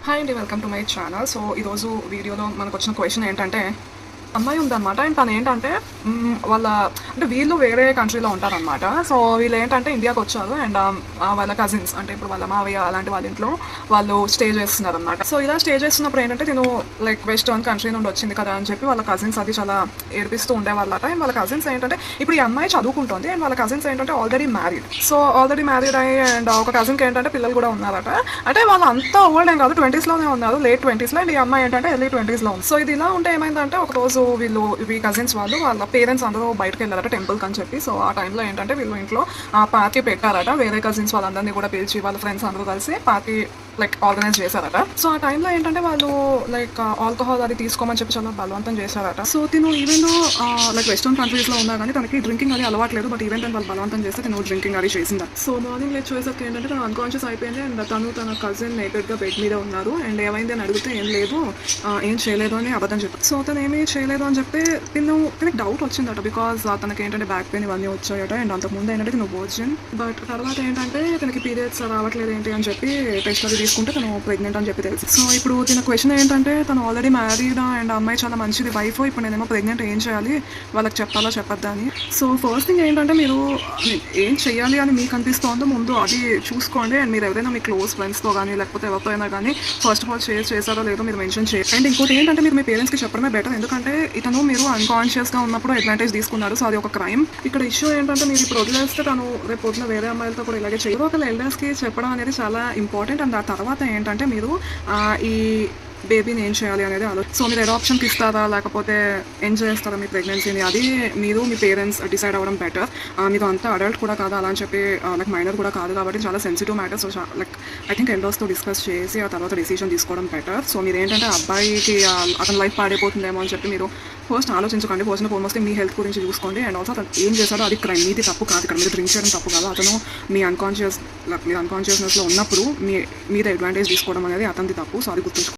Hi అండి, welcome to my channel. So ఈరోజు వీడియోలో మనకు వచ్చిన క్వశ్చన్ ఏంటంటే, అమ్మాయి ఉందన్నమాట. అండ్ తను ఏంటంటే వాళ్ళ అంటే వీళ్ళు వేరే కంట్రీలో ఉంటారనమాట. సో వీళ్ళు ఏంటంటే ఇండియాకి వచ్చారు. అండ్ వాళ్ళ కజిన్స్ అంటే ఇప్పుడు వాళ్ళ మావయ్య అలాంటి వాళ్ళ ఇంట్లో వాళ్ళు స్టే చేస్తున్నారు అనమాట. సో ఇలా స్టే చేస్తున్నప్పుడు ఏంటంటే నేను లైక్ వెస్టర్న్ కంట్రీ నుండి వచ్చింది కదా అని చెప్పి వాళ్ళ కజిన్స్ అది చాలా ఏడిపిస్తూ ఉండేవాళ్ళట. అండ్ వాళ్ళ కజిన్స్ ఏంటంటే ఇప్పుడు ఈ అమ్మాయి చదువుకుంటుంది అండ్ వాళ్ళ కజిన్స్ ఏంటంటే already married. So already married అయ్యి అండ్ ఒక కజిన్కి ఏంటంటే పిల్లలు కూడా ఉన్నారట. అంటే వాళ్ళు అంతా ఓల్డ్ ఏం కాదు, 20sలోనే ఉన్నారు, లేట్ 20sలో. అండ్ ఈ అమ్మాయి ఏంటంటే ఎర్లీ 20sలో ఉంది. సో ఇది ఇలా ఉంటే ఏమైందంటే ఒక రోజు వీళ్ళు ఈ కజిన్స్ వాళ్ళ పేరెంట్స్ అందరూ బయటకు వెళ్ళారట టెంపుల్కి అని చెప్పి. సో ఆ టైంలో ఏంటంటే వీళ్ళు ఇంట్లో పార్టీ పెట్టారట. వేరే కజిన్స్ వాళ్ళందరినీ కూడా పిలిచి వాళ్ళ ఫ్రెండ్స్ అందరూ కలిసి పార్టీ లైక్ ఆర్గనైజ్ చేశారట. సో ఆ టైంలో ఏంటంటే వాళ్ళు లైక్ ఆల్కహాల్ అది తీసుకోమని చెప్పి చాలా బలవంతం చేశారట. సో తిను ఈవెన్ లైక్ వెస్టర్న్ కంట్రీస్లో ఉన్నా కానీ తనకి డ్రింకింగ్ అది అలవాట్లేదు. బట్ ఈవెన్ వాళ్ళు బలవంతం చేస్తే తను డ్రింకింగ్ అది చేసింది. సో మార్నింగ్ లేచి చూసేసరికి ఏంటంటే తను అన్కాన్షియస్ అయిపోయింది. అండ్ తన కజిన్ నేకెడ్గా బెడ్ మీద ఉన్నారు. అండ్ ఏమైంది అని అడిగితే ఏం లేదు, ఏం చేయలేదు అని అబద్ధం చెప్పారు. సో తను ఏమీ చేయలేదు అని చెప్తే తనకి డౌట్ వచ్చిందట. బికాజ్ తనకి ఏంటంటే బ్యాక్ పెయిన్ ఇవన్నీ వచ్చాయట. అండ్ అంతకుముందు ఏంటంటే తను వర్జిన్. బట్ తర్వాత ఏంటంటే తనకి పీరియడ్స్ రావట్లేదు ఏంటి అని చెప్పి టెస్ట్ అది తీసుకుంటే తను ప్రెగ్నెంట్ అని చెప్పి తెలుసు. సో ఇప్పుడు తిన క్వశ్చన్ ఏంటంటే తను ఆల్రెడీ మ్యారీడ్ అండ్ అమ్మాయి చాలా మంచిది వైఫ్, ఇప్పుడు నేనేమో ప్రెగ్నెంట్, ఏం చేయాలి, వాళ్ళకి చెప్పాలా చెప్పొద్దా అని. సో ఫస్ట్ థింగ్ ఏంటంటే మీరు ఏం చేయాలి అని మీకు అనిపిస్తుందో ముందు అది చూసుకోండి. అండ్ మీరు ఎవరైనా మీ క్లోజ్ ఫ్రెండ్స్తో కానీ లేకపోతే ఎవరితో అయినా కానీ ఫస్ట్ ఆఫ్ ఆల్ షేర్ చేశారో లేదో మీరు మెన్షన్ చేయండి. అండ్ ఇంకోటి ఏంటంటే మీరు మీ పేరెంట్స్కి చెప్పడమే బెటర్. ఎందుకంటే ఇతను మీరు అన్కాన్షియస్గా ఉన్నప్పుడు అడ్వాంటేజ్ తీసుకున్నారు. సో అది ఒక క్రైమ్. ఇక్కడ ఇష్యూ ఏంటంటే మీరు ఇప్పుడు వదిలేస్తే తను రేపు పొద్దున వేరే అమ్మాయిలతో కూడా ఇలాగే చేయరు. ఒక ఎల్డర్స్కి చెప్పడం అనేది చాలా ఇంపార్టెంట్. అండ్ ఆ తర్వాత ఏంటంటే మీరు ఈ బేబీని ఏం చేయాలి అనేది సో మీరు అడాప్షన్కి ఇస్తారా లేకపోతే ఎంజాయ్ చేస్తారా మీ ప్రెగ్నెన్సీని, అది మీరు మీ పేరెంట్స్ డిసైడ్ అవ్వడం బెటర్. మీరు అంతా అడల్ట్ కూడా కాదు అలా అని చెప్పి లైక్ మైనర్ కూడా కాదు కాబట్టి చాలా sensitive matter. So like I think ఎల్డర్స్తో డిస్కస్ చేసి ఆ తర్వాత డిసిషన్ తీసుకోవడం బెటర్. సో మీరు ఏంటంటే అబ్బాయికి అతని లైఫ్ పాడైపోతుందేమో అని చెప్పి మీరు ఫస్ట్ ఆలోచించకండి. First and foremost me health గురించి చూసుకోండి. అండ్ ఆల్సో అతను ఏం చేశారో అది క్రైమ్, మీది తప్పు కాదు. ఇక్కడ మీరు డ్రింక్ చేయడం తప్పు కాదు. అతను మీరు అన్కాన్షియస్నెస్లో ఉన్నప్పుడు మీద అడ్వాంటేజ్ తీసుకోవడం అనేది అతనిది తప్పు. సో అది గుర్తుంచుకోండి.